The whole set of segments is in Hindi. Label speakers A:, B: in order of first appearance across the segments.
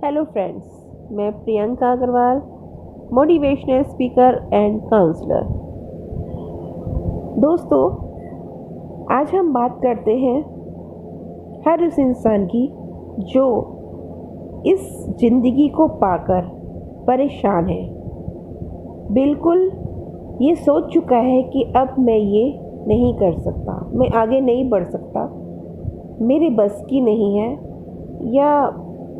A: हेलो फ्रेंड्स, मैं Priyanka Agarwal, motivational speaker and counsellor. दोस्तों, आज हम बात करते हैं हर उस इंसान की जो इस ज़िंदगी को पाकर परेशान है। बिल्कुल ये सोच चुका है कि अब मैं ये नहीं कर सकता, मैं आगे नहीं बढ़ सकता, मेरे बस की नहीं है, या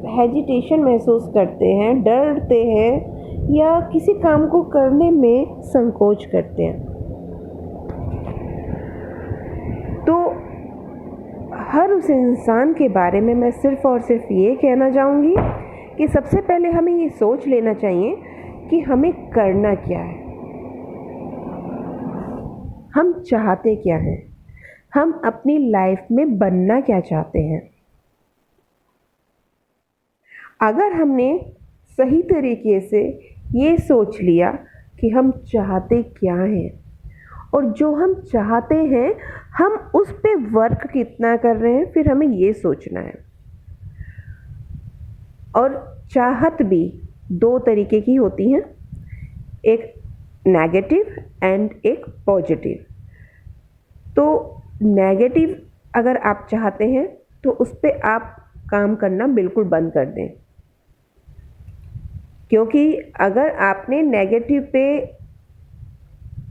A: हेजिटेशन महसूस करते हैं, डरते हैं, या किसी काम को करने में संकोच करते हैं। तो हर उस इंसान के बारे में मैं सिर्फ़ और सिर्फ ये कहना चाहूँगी कि सबसे पहले हमें ये सोच लेना चाहिए कि हमें करना क्या है, हम चाहते क्या हैं, हम अपनी लाइफ में बनना क्या चाहते हैं। अगर हमने सही तरीके से ये सोच लिया कि हम चाहते क्या हैं और जो हम चाहते हैं हम उस पे वर्क कितना कर रहे हैं, फिर हमें ये सोचना है। और चाहत भी दो तरीके की होती हैं, एक नेगेटिव एंड एक पॉजिटिव। तो नेगेटिव अगर आप चाहते हैं तो उस पे आप काम करना बिल्कुल बंद कर दें, क्योंकि अगर आपने नेगेटिव पे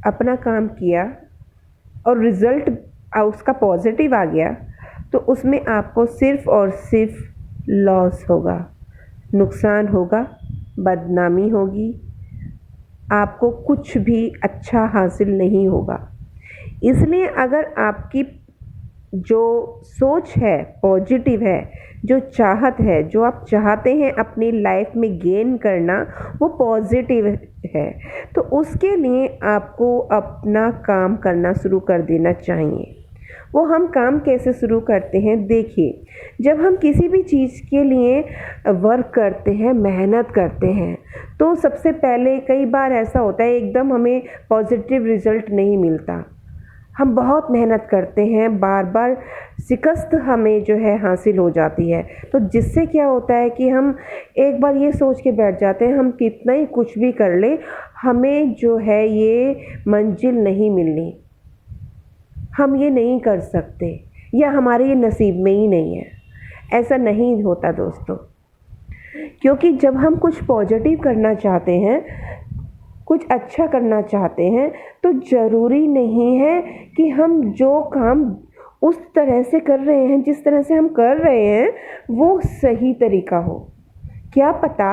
A: अपना काम किया और रिज़ल्ट उसका पॉजिटिव आ गया तो उसमें आपको सिर्फ़ और सिर्फ लॉस होगा, नुकसान होगा, बदनामी होगी, आपको कुछ भी अच्छा हासिल नहीं होगा। इसलिए अगर आपकी जो सोच है पॉजिटिव है, जो चाहत है, जो आप चाहते हैं अपनी लाइफ में गेन करना, वो पॉजिटिव है, तो उसके लिए आपको अपना काम करना शुरू कर देना चाहिए। वो हम काम कैसे शुरू करते हैं, देखिए, जब हम किसी भी चीज़ के लिए वर्क करते हैं, मेहनत करते हैं, तो सबसे पहले कई बार ऐसा होता है एकदम हमें पॉजिटिव रिज़ल्ट नहीं मिलता। हम बहुत मेहनत करते हैं, बार बार शिकस्त हमें जो है हासिल हो जाती है, तो जिससे क्या होता है कि हम एक बार ये सोच के बैठ जाते हैं हम कितना ही कुछ भी कर ले, हमें जो है ये मंजिल नहीं मिलनी, हम ये नहीं कर सकते, या हमारे ये नसीब में ही नहीं है। ऐसा नहीं होता दोस्तों, क्योंकि जब हम कुछ पॉजिटिव करना चाहते हैं, कुछ अच्छा करना चाहते हैं, तो ज़रूरी नहीं है कि हम जो काम उस तरह से कर रहे हैं, जिस तरह से हम कर रहे हैं, वो सही तरीका हो। क्या पता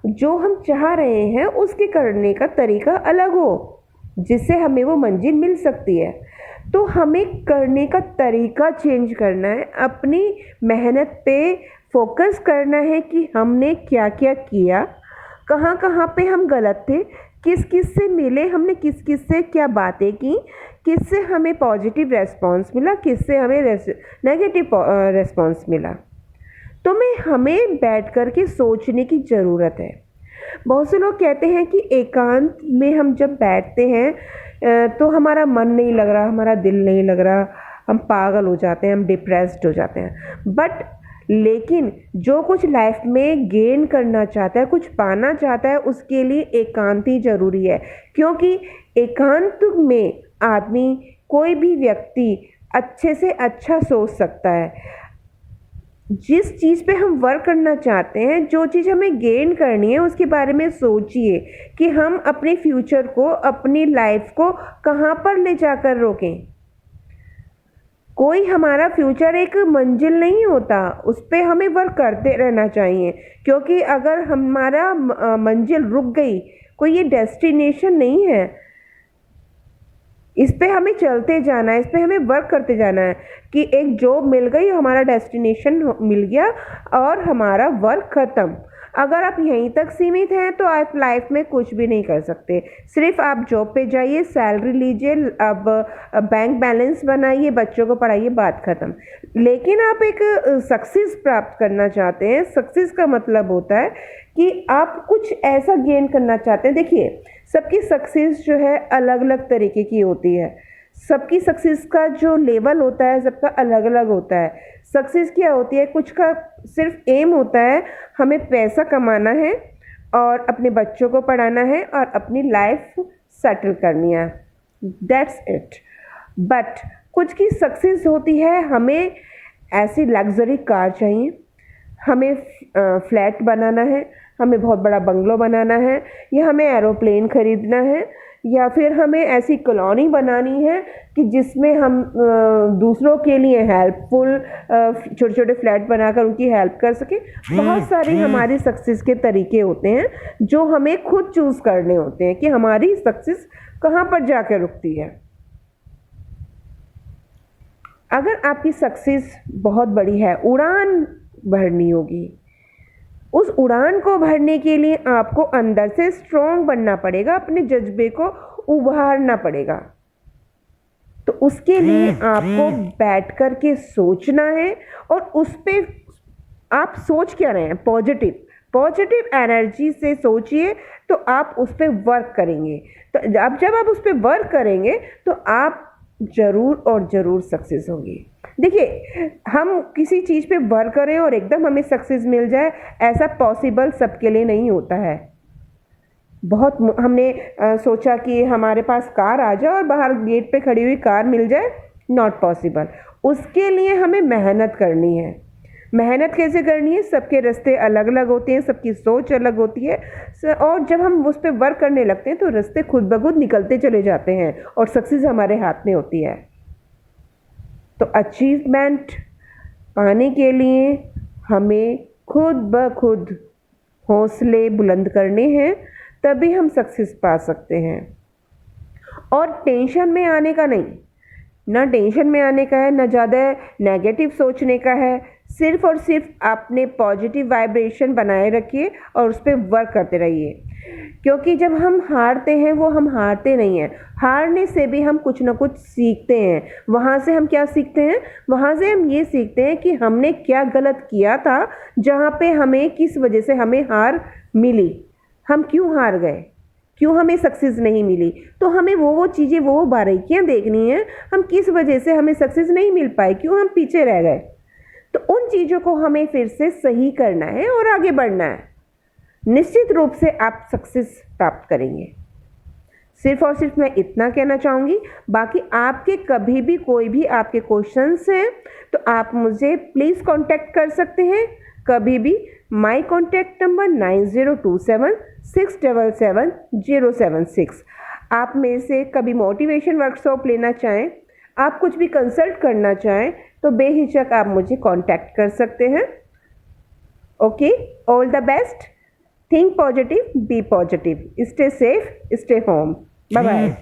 A: जो हम चाह रहे हैं उसके करने का तरीका अलग हो, जिससे हमें वो मंजिल मिल सकती है। तो हमें करने का तरीका चेंज करना है, अपनी मेहनत पे फोकस करना है कि हमने क्या क्या किया, कहाँ कहाँ पे हम गलत थे, किस किस से मिले, हमने किस किस से क्या बातें की, किससे हमें पॉजिटिव रेस्पॉन्स मिला, किससे हमें नेगेटिव रेस्पॉन्स मिला। तो हमें बैठ कर के सोचने की ज़रूरत है। बहुत से लोग कहते हैं कि एकांत में हम जब बैठते हैं तो हमारा मन नहीं लग रहा, हमारा दिल नहीं लग रहा, हम पागल हो जाते हैं, हम डिप्रेस्ड हो जाते हैं। बट लेकिन जो कुछ लाइफ में गेन करना चाहता है, कुछ पाना चाहता है, उसके लिए एकांत ही ज़रूरी है, क्योंकि एकांत में आदमी, कोई भी व्यक्ति अच्छे से अच्छा सोच सकता है। जिस चीज़ पे हम वर्क करना चाहते हैं, जो चीज़ हमें गेन करनी है, उसके बारे में सोचिए कि हम अपने फ्यूचर को, अपनी लाइफ को कहाँ पर ले जाकर रोकें। कोई हमारा फ्यूचर एक मंजिल नहीं होता, उस पे हमें वर्क करते रहना चाहिए, क्योंकि अगर हमारा मंजिल रुक गई, कोई ये डेस्टिनेशन नहीं है, इस पे हमें चलते जाना है, इस पे हमें वर्क करते जाना है कि एक जॉब मिल गई, हमारा डेस्टिनेशन मिल गया और हमारा वर्क ख़त्म। अगर आप यहीं तक सीमित हैं तो आप लाइफ में कुछ भी नहीं कर सकते। सिर्फ आप जॉब पे जाइए, सैलरी लीजिए, अब बैंक बैलेंस बनाइए, बच्चों को पढ़ाइए, बात ख़त्म। लेकिन आप एक सक्सेस प्राप्त करना चाहते हैं, सक्सेस का मतलब होता है कि आप कुछ ऐसा गेन करना चाहते हैं। देखिए, सबकी सक्सेस जो है अलग अलग तरीके की होती है, सबकी सक्सेस का जो लेवल होता है सबका अलग अलग होता है। सक्सेस क्या होती है? कुछ का सिर्फ एम होता है, हमें पैसा कमाना है और अपने बच्चों को पढ़ाना है और अपनी लाइफ सेटल करनी है, दैट्स इट। बट कुछ की सक्सेस होती है, हमें ऐसी लग्जरी कार चाहिए, हमें फ्लैट बनाना है, हमें बहुत बड़ा बंगलो बनाना है, या हमें एरोप्लेन खरीदना है, या फिर हमें ऐसी कॉलोनी बनानी है कि जिसमें हम दूसरों के लिए हेल्पफुल छोटे छोटे फ्लैट बनाकर उनकी हेल्प कर सकें। बहुत सारी हमारी सक्सेस के तरीके होते हैं जो हमें खुद चूज़ करने होते हैं कि हमारी सक्सेस कहाँ पर जाकर रुकती है। अगर आपकी सक्सेस बहुत बड़ी है, उड़ान भरनी होगी, उस उड़ान को भरने के लिए आपको अंदर से स्ट्रॉन्ग बनना पड़ेगा, अपने जज्बे को उभारना पड़ेगा। तो उसके लिए आपको बैठ कर के सोचना है और उस पे आप सोच क्या रहे हैं? पॉजिटिव एनर्जी से सोचिए, तो आप उस पर वर्क करेंगे। तो अब जब आप उस पर वर्क करेंगे तो आप ज़रूर और ज़रूर सक्सेस होंगे। देखिए, हम किसी चीज़ पे वर्क करें और एकदम हमें सक्सेस मिल जाए, ऐसा पॉसिबल सबके लिए नहीं होता है। बहुत हमने सोचा कि हमारे पास कार आ जाए और बाहर गेट पे खड़ी हुई कार मिल जाए, नॉट पॉसिबल। उसके लिए हमें मेहनत करनी है। मेहनत कैसे करनी है? सबके रास्ते अलग अलग होते हैं, सबकी सोच अलग होती है, और जब हम उस पर वर्क करने लगते हैं तो रास्ते खुद ब खुद निकलते चले जाते हैं और सक्सेस हमारे हाथ में होती है। तो अचीवमेंट पाने के लिए हमें खुद ब खुद हौसले बुलंद करने हैं, तभी हम सक्सेस पा सकते हैं। और टेंशन में आने का नहीं, ना टेंशन में आने का है, ना ज़्यादा नेगेटिव सोचने का है। सिर्फ और सिर्फ अपने पॉजिटिव वाइब्रेशन बनाए रखिए और उस पर वर्क करते रहिए। क्योंकि जब हम हारते हैं, वो हम हारते नहीं हैं, हारने से भी हम कुछ ना कुछ सीखते हैं। वहाँ से हम क्या सीखते हैं? वहाँ से हम ये सीखते हैं कि हमने क्या गलत किया था, जहाँ पे हमें किस वजह से हमें हार मिली, हम क्यों हार गए, क्यों हमें सक्सेस नहीं मिली। तो हमें वो चीज़ें, वो बारीकियाँ देखनी हैं, हम किस वजह से हमें सक्सेस नहीं मिल पाई, क्यों हम पीछे रह गए। तो उन चीज़ों को हमें फिर से सही करना है और आगे बढ़ना है। निश्चित रूप से आप सक्सेस प्राप्त करेंगे। सिर्फ और सिर्फ मैं इतना कहना चाहूँगी। बाकी आपके कभी भी कोई भी आपके क्वेश्चंस हैं तो आप मुझे प्लीज़ कांटेक्ट कर सकते हैं कभी भी। माई कॉन्टैक्ट नंबर 9027677076। आप मेरे से कभी मोटिवेशन वर्कशॉप लेना चाहें, आप कुछ भी कंसल्ट करना चाहें, तो बेहिचक आप मुझे कांटेक्ट कर सकते हैं। Okay, all the best. Think positive, be positive. Stay safe, stay home. Bye bye.